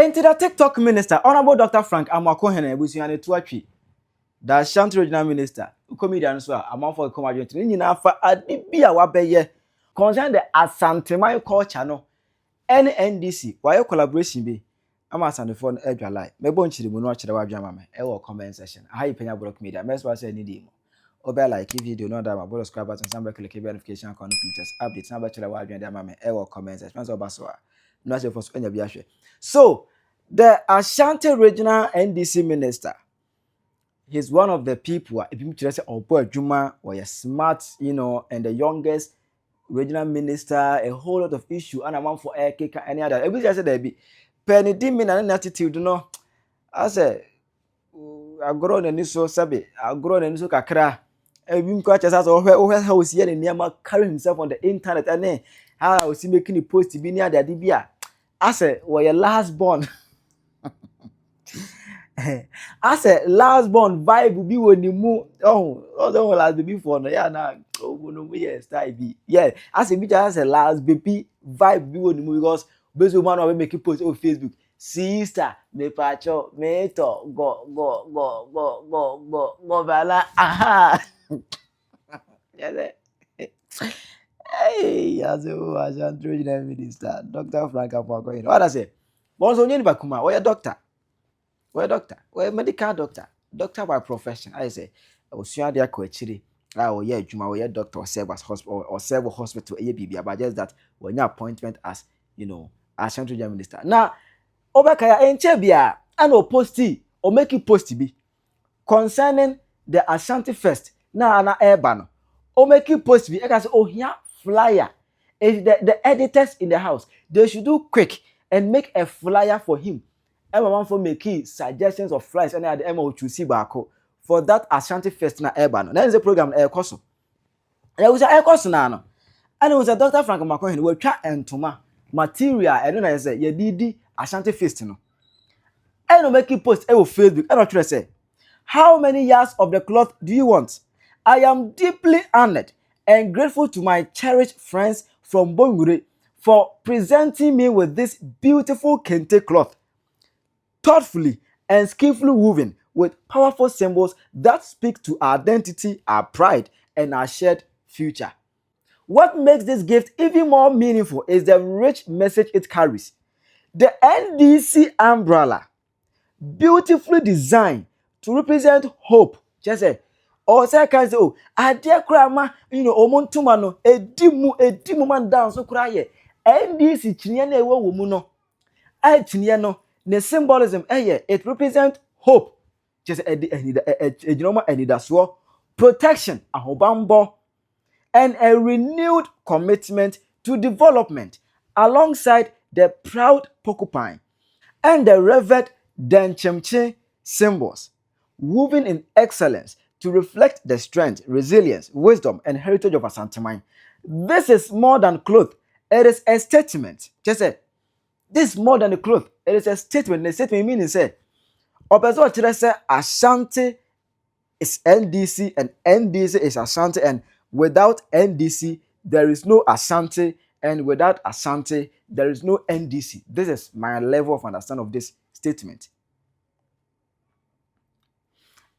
Into the TikTok minister, Honorable Dr. Frank Amakohene, Busiane Tuachi, the Ashanti regional minister, comedian, so among for comedy, in Alpha Adibia Wabeye, concern the Asante Culture, no, any NDC, why your collaboration be? I'm asking for edge alike. Maybe on Chidi Munoch, the Wabjama, a comment session. How you Penyah block media, best was any demo. Obey like if you do not have a board subscribers and some click verification computers updates, number to the Wabjama, a comment session, so Baswa. Not your first any. So, the Ashanti regional NDC minister, he's one of the people, if you say, oh boy, Juma, or a smart, and the youngest regional minister, a whole lot of issue, and a man for air kick, any other. Every day I said, there be penny demon and attitude, I say, I grow on a so sabi, I grow on a so kakra. Every catch as over how was here in Yama carrying himself on the internet, and then how I was making a post to be near the Dibia. I said, well, your last born. I said last born vibe will be when you move. Oh, last baby for no, yeah, now. Oh, no, yes, be. Yeah, I said, I said last baby vibe be when you move because basically one will make you post on Facebook. Sister, me pacho, me to go, bala. Aha. Yeah, hey, as a Ashanti regional minister, Dr. Frank Amakohene. What I say? Bonzo nyeni bakuma, oya doctor. We're a doctor. We're a medical doctor. Doctor by profession. I say, I was sure they are quite Juma, or doctor or serve as hospital or serve a hospital, but just that when your appointment as Ashanti Regional Minister. Now, Obakaya and Chebia, and or posty or make it post to be concerning the Ashanti Fest. Now, an airban or make it post to be because here flyer. If the editors in the house, they should do quick and make a flyer for him. Everyone for making suggestions of flights and the Emma to see back for that Ashanti Fest na Urban. That is a program air course. There was an air course now. And it was a Dr. Frank Amakohene who try and toma material. I don't know, I say, ye did Ashanti Fest. No, I don't make it post on Facebook. I don't try to say, how many yards of the cloth do you want? I am deeply honored and grateful to my cherished friends from Bongure for presenting me with this beautiful Kente cloth. Thoughtfully and skillfully woven with powerful symbols that speak to our identity, our pride, and our shared future. What makes this gift even more meaningful is the rich message it carries. The NDC umbrella, beautifully designed to represent hope. Just say, or say, can say, oh, I dear grandma, omontumano, edimu man down so cry. NDC chinyane wo womuno. I chinyano. The symbolism, it represents hope, just protection, and a renewed commitment to development, alongside the proud porcupine and the revered Denchemche symbols, woven in excellence to reflect the strength, resilience, wisdom, and heritage of Asante. This is more than cloth; it is a statement. Just say. This is more than a cloth. It is a statement. The statement meaning say, Opezo Chile say Ashanti is NDC and NDC is Ashanti, and without NDC there is no Ashanti, and without Ashanti there is no NDC. This is my level of understanding of this statement.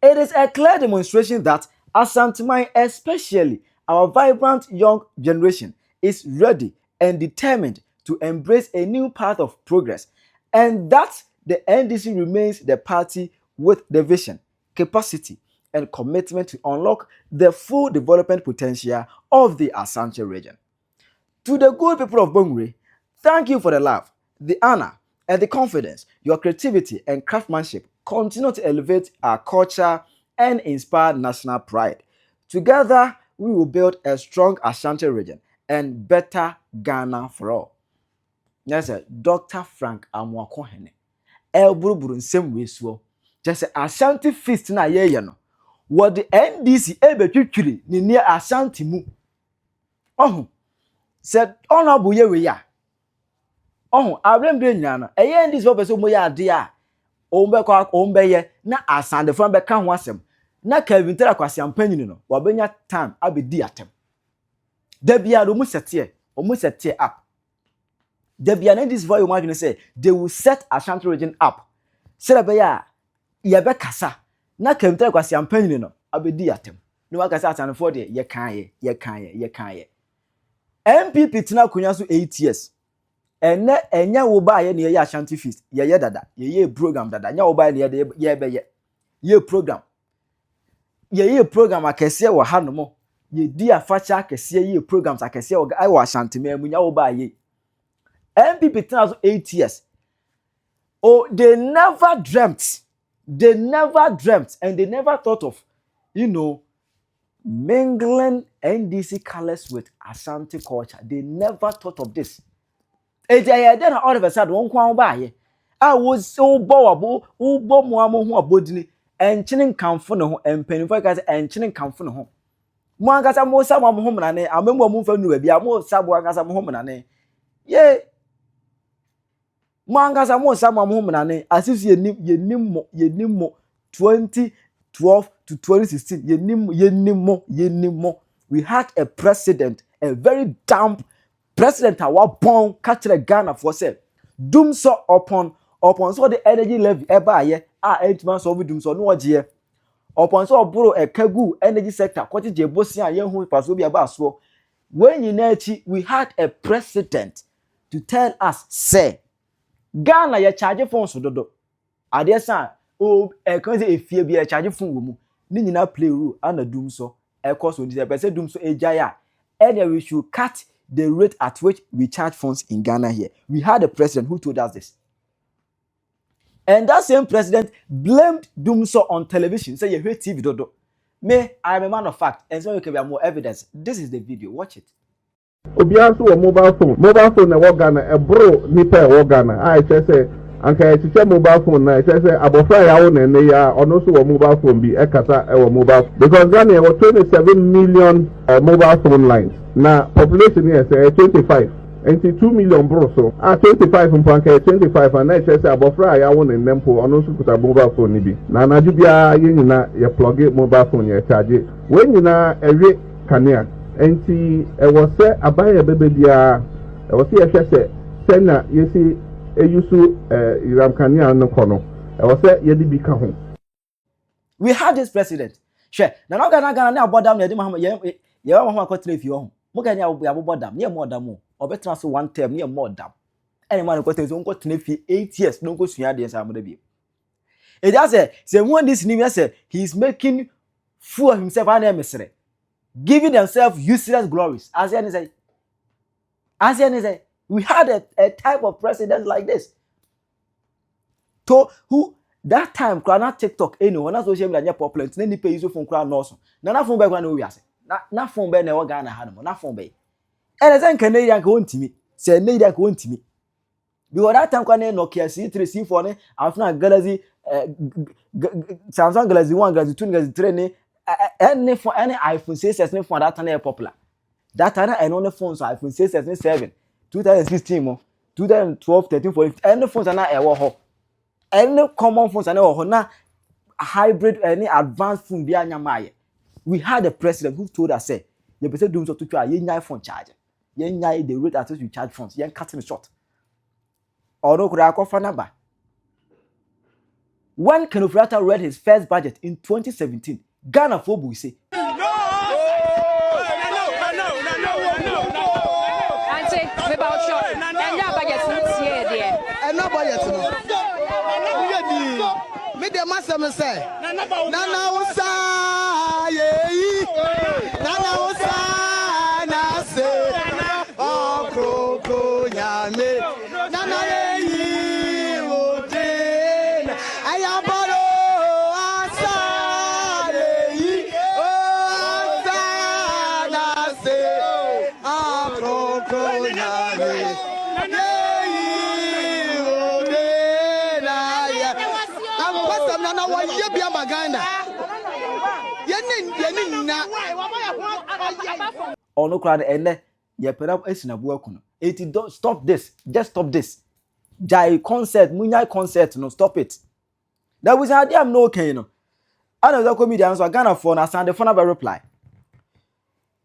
It is a clear demonstration that Asante, especially our vibrant young generation, is ready and determined to embrace a new path of progress, and that the NDC remains the party with the vision, capacity, and commitment to unlock the full development potential of the Asante region. To the good people of Bongre, thank you for the love, the honor, and the confidence. Your creativity and craftsmanship continue to elevate our culture and inspire national pride. Together, we will build a strong Ashanti region and better Ghana for all. Yes, Dr. Frank Amakohene. Buruburu nsem wesuo. Just Ashanti feast na ye no. What the NDC ebetwitwiri ni ne Ashanti mu. Said honorable ye we ya. Abrembe nyina no. Eye NDC wo pese mo ya ade a. Ombeye na Asante from beka ho asem. Na Kevin Tera kwase ampanyin no. Wabenya time abedi atem. Da bia do mu sete up. There be an NDC for you imagine say they will set Ashanti region up. Say be ya be kasa na Kente kwasi ampanyin no abedi atem. No wakasa atan for there ye kan ye. MPP tina kunya so 8 years. Enya wo ba ye ne ye Ashanti feast. Ye dada. Ye program dada. Nya wo ba ne ye be ye program. Ye program akese wo ha no mo. Ye di afacha akese ye programs akese wo ai wo Ashanti memu nya wo ba ye. MPP tina so 8 years. Oh, they never dreamt, and they never thought of, mingling NDC colors with Asante culture. They never thought of this. Then all of a sudden, one kwam buy. I was so bored, muamu who abodini, and chinning camphor no, and pennyfocus and chinning camphor no. Mwangasa mo sa mo home na ne, amemwa mu fa nu bia mo sa bo angasa mo home na ne. Ye Mangasa mo sama mo menane asisi yenim mo 2012 to 2016 yenim mo. We had a president, a very damp president our born catch the Ghana for say doom so upon so the energy levy eba ye 8 months of doom so no oje upon so bro e kagu energy sector kwati je bosia ye hu paso bia ba so when you na chi we had a president to tell us say Ghana ye charge phone so dodo. Ade san kan say efie bi ye charge phone wo mu. Ni nyina play rule and doom so cost so this person doom so ejaya. And we should cut the rate at which we charge phones in Ghana here. We had a president who told us this. And that same president blamed Doomso on television. Say you hate TV dodo. Me, I am a man of fact, and so you can have more evidence. This is the video. Watch it. Obianso a mobile phone na Ghana e bro nipa e Ghana I say anka e tete mobile phone na say abofra ya wo na ne ya ono so wo mobile phone bi e kata e wo mobile because Ghana we 27 million mobile phone lines na population here say 25 and 2 million bro so 25 mpanka 25 and I say abofra ya wo na nempo ono so kuta mobile phone ni bi na anaju bia ye nyina ye plug mobile phone ye charge we nyina ewe kanea enti was say abaya bebe bia was say ehwese sena yesi eyusu iramkania no kono was say yedi bi ka ho. We had this president she na no Ghana na abodam na yedi mahama ye mahama ko trefi ho mo ga nya abodam ye mo dam o betra so one term ye mo dam any man ko trefi ko trefi 8 years no go sua de sa mo da bi e just say when this new say he is making fool of himself and emsere giving themselves useless glories. Asian is we had a type of president like this. To who that time crowd TikTok anyone na social media popular nti ni pay use phone crowd no so. Na phone be kwa na we ase. Na phone be na we Ghana ha no. Na phone be. And then Canadian ka wontimi. Say Canadian ka wontimi. Because that time kwa na Nokia C3 C4 ne after Galaxy Samsung Galaxy 1 Galaxy 2 Galaxy 3 ne any iPhone 6s ne phone that time popular. That time and on the phones iPhone 6s and 7 2016 mo 2012 13 14 any phones na e wo ho any common phones na e wo ho na hybrid any advanced phone bi anya maye. We had a president who told us say you be say doom so to twa ye nyai phone charge ye nyai the rate at which you charge phones ye cutting short or no kura akofa number. When Kenofrata read his first budget in 2017 Ghana for we say me de masem say nana usa ye nana usa na se o kroko nyame nana ye wotin ayabalo asa ye o asa na se o kroko nyame or no crowd and ye perhaps esinabu akuno. It don't stop this. Just stop this. Jai concert, munyai concert, no stop it. That was idea I'm no okay, you know. Another comedian so Ghana phone Asante phone by reply.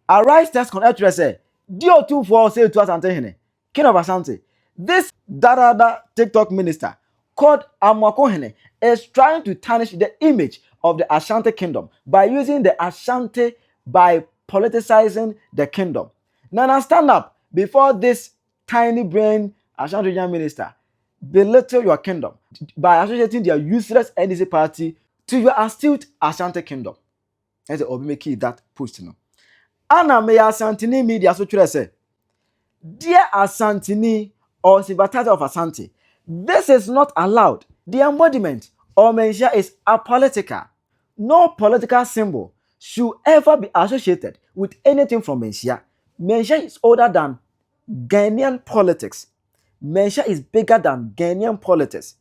Arise test con say Dio 24 say to Asante hene. King of Asante. This Darada TikTok minister called Amakohene is trying to tarnish the image of the Asante kingdom by using the Asante by politicizing the kingdom. Now stand up before this tiny brain Ashanti regional minister belittle your kingdom by associating their useless NDC party to your astute Ashanti kingdom. That's the make that post. Anna may Asantini media so say, dear Asantini or sympathizer of Asante, this is not allowed. The embodiment or Penyah is apolitical. No political symbol should ever be associated with anything from Penyah. Penyah is older than Ghanaian politics. Penyah is bigger than Ghanaian politics.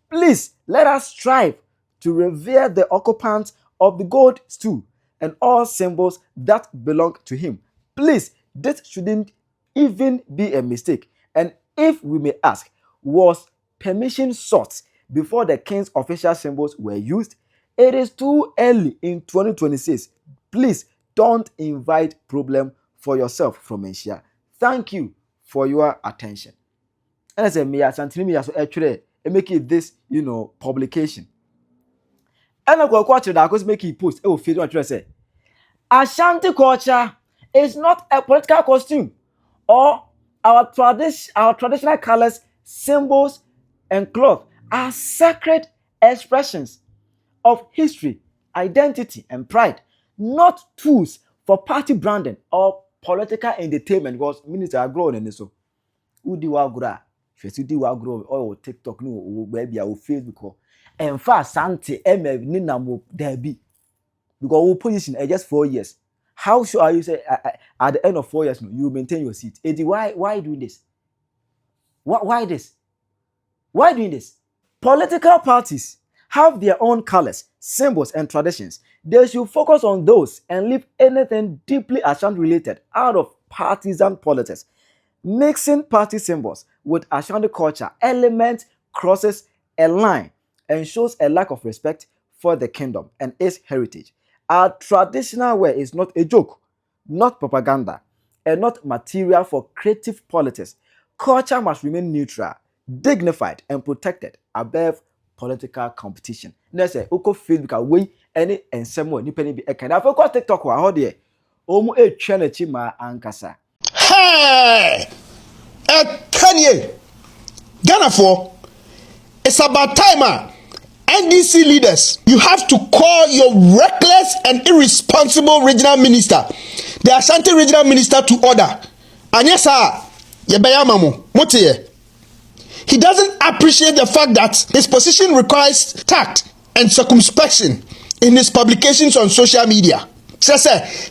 Please let us strive to revere the occupant of the gold stool and all symbols that belong to him. Please, this shouldn't even be a mistake. And if we may ask, was permission sought before the king's official symbols were used? It is too early in 2026. Please don't invite problem for yourself from Penyah. Thank you for your attention. And I say, me Asante so actually make it this, publication. And I go watch it. I go make it post. Oh, feel what you say. Ashanti culture is not a political costume, or our traditional colors, symbols, and cloth are sacred expressions of history, identity, and pride, not tools for party branding or political entertainment. Because ministers are growing in this. So, who do you grow? If you do grow or TikTok, no, maybe or Facebook, and fast Sante, Ninamo, there be. Because we position just 4 years. How sure are you say at the end of 4 years you maintain your seat? Eddie, why doing this? Why this? Why doing this? Political parties have their own colors, symbols, and traditions. They should focus on those and leave anything deeply Ashanti related out of partisan politics. Mixing party symbols with Ashanti culture element crosses a line and shows a lack of respect for the kingdom and its heritage. Our traditional wear is not a joke, not propaganda, and not material for creative politics. Culture must remain neutral, dignified, and protected above political competition. Let's say, Oko Facebook away any and someone you penny be a kind of TikTok or how dear. Omo a challenge ma ankasa. Hey! Kanye! Ghana for it's about time. NDC leaders, you have to call your reckless and irresponsible regional minister, the Asante regional minister, to order. And yes, sir, he doesn't appreciate the fact that his position requires tact and circumspection in his publications on social media. So,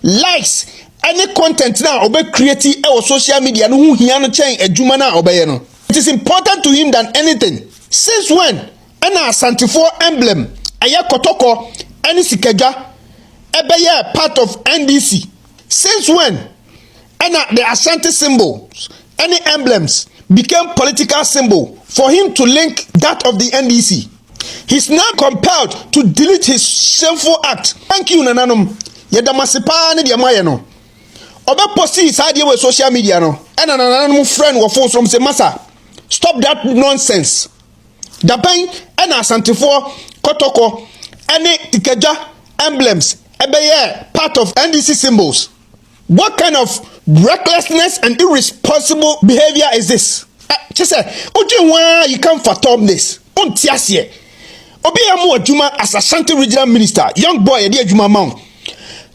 likes any content now obey creative or social media. It is important to him than anything. Since when? Ena Asante emblem aya kotoko any sikeja ebeye part of NDC. Since when ena the Asante symbols, any emblems became political symbol for him to link that of the NDC? He's now compelled to delete his shameful act. Thank you nananom. Yedamasipa ne diamaye no. Obe posti side with social media no. Ena nananom friend wo force from say massa. Stop that nonsense. Dapen and Asante Kotoko any tikeja emblems ebeye part of NDC symbols. What kind of recklessness and irresponsible behavior is this? Just say, you can't fathom this. Untiasie. Obi amu adwuma as Ashanti regional minister, young boy edi adwuma ma.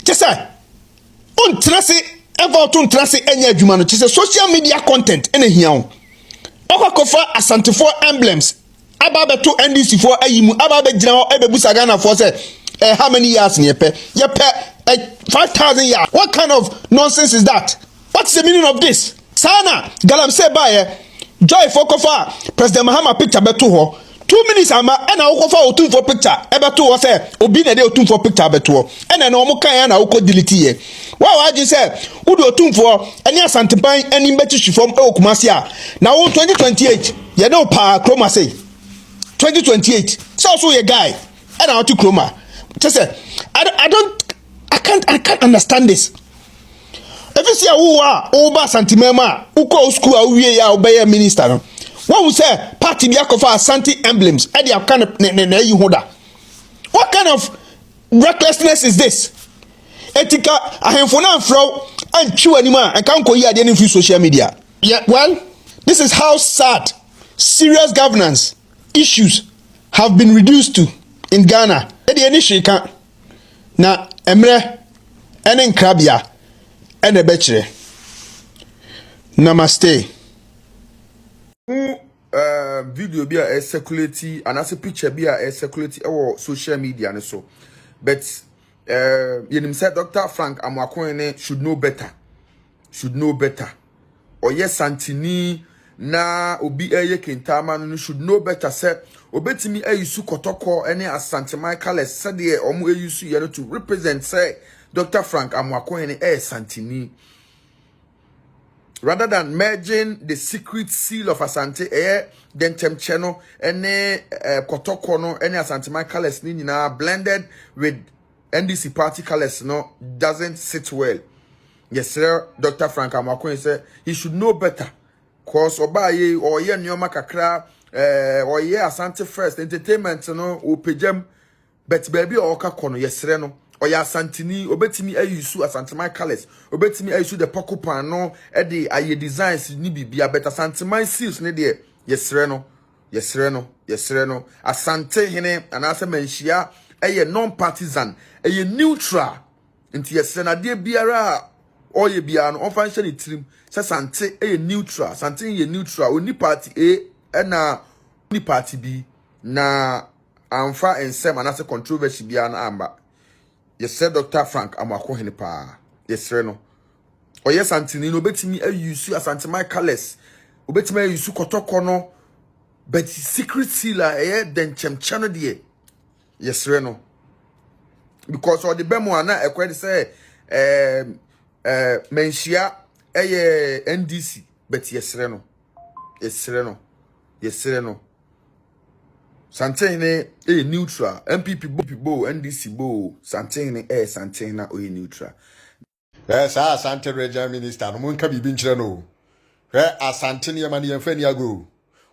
Just say, untrase ever to untrase any adwuma no. Just say social media content ene hian. Okakofa Asante emblems. Ababe to NDC for ayimu ababe jina ebe busa Ghana for say how many years yepe 5,000 years. What kind of nonsense is that? What's the meaning of this? Sana galam say bae joy for kofa President Mahama picture beto ho 2 minutes ama na ukofa otun for picture ebe to ho say obi na dey otun for picture beto ho na omo kan na uko delete ye wa ji say udo otun for any Asante ban any beti shifom e okumase a na 2028 ye no pa chroma say 2028. So also a guy and I want to chroma. Just say I can't understand this. If you see who are over Santimema, who go school we ya obey minister. What we say party bi akofa Asante emblems e dia kind of na yi hoda. What kind of recklessness is this? Etika ahemfo na afro antwi anima and kan ko yi ade no free social media. Yeah, well, this is how sad serious governance issues have been reduced to in Ghana. E dey ni shika na emre ene nkrabia ene be Namaste. Video be a circulate and as a picture be a circulate or social media and so. But you said Dr. Frank Amakwane should know better. Should know better. Or yes, Santini na obi eye Kentama no should know better. Say obetimi eyusu kotoko any Asante Michael said ye omu eyusu yano to represent say Dr. Frank Amakwane Santini. Rather than merging the secret seal of Asante, then Temcheno, any Kotokono, any Asante my colors, Nina blended with NDC party colors, no, doesn't sit well. Yes, sir, Dr. Frank Amakwen said he should know better. Cause Obaye or ye Nyoma Kakra, or ye Asante first, entertainment, no, Upejem, but baby or Kakono, yes, sir, no. Oya Santini obetimi ayusu Asante my colors obetimi ayusu the pokupan no e de aye designs ni bibia better Asante my seals ne de yesre no Asante hene anase manhia eye non partisan eye neutral nti yesre na de biara oye bia no onfa nhye ne trim se Asante eye neutral Asante eye neutral oni party na oni party B na amfa ensem anase controversy bia na amba. Yes, sir, Dr. Frank Amako Henipa. Yes, sir, no. Oh, yes, Antony, no betimi ayusu Asante my colors. Obetimi ayusu kotoko no. But secret sealer, then channel de. Yes, sir, no. Because all the bemo na ekwedi say, menshia, NDC. But yes, sir, no. Yes, sir, no. Santene neutral. MPP bo NDC bo Santene Santena neutral. Yes, Asante Regional Minister. No mun ka bibi nkyere no. Asante ne yamani yemfa ni ago.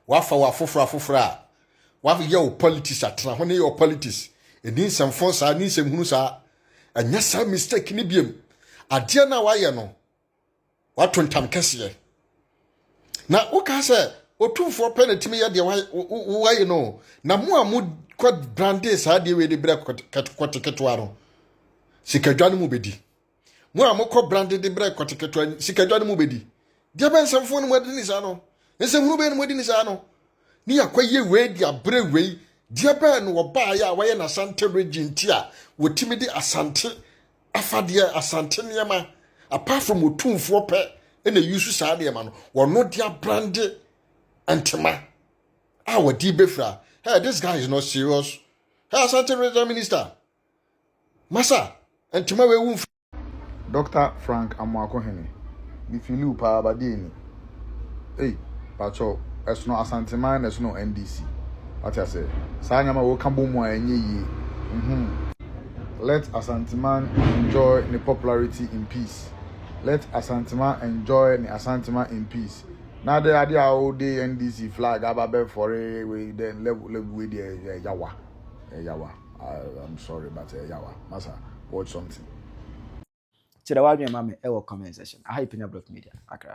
Wafa wafofra. Wafa ye o politics atena ho ne ye o politics. Eni nsɛmfo saa ni nsɛmhunu saa. Anya saa mistake ni biem. Ade na waye no. Wato ntam kɛseɛ. Na woka sɛ otumfo penetimi ya de waye no na mu amu kwa brande saa de we de bra koteketwa no sikadwa no mu bedi mu amu ko brande de bra koteketwa sikadwa no mu bedi de ben samfo no mu adi ni saa no nsɛmhunu be no mu adi ni saa no ni akwaye we di abre we de ben wo ba ya waye na Asante region ti a wotimi de Asante afade Asante niema apart from otumfo pe na yusu saa niema no wono de brande Antema. Our D Befra. Hey, this guy is not serious. Hey, Asante Regional Minister. Massa. Antema we won't. Dr. Frank Amwakohene. If you look pa badini. Hey, Pacho, it's no Asante man, it's no NDC. What I say? Sanyama wo kambo mo enye yi. Let Asante man enjoy the popularity in peace. Let Asante man enjoy the Asante man in peace. Now the idea how the NDC flag ababe for a way then level with the yawa. I'm sorry, but yawa. Masa, watch something. So the word mama, comment section. I hype in a block media. Accra.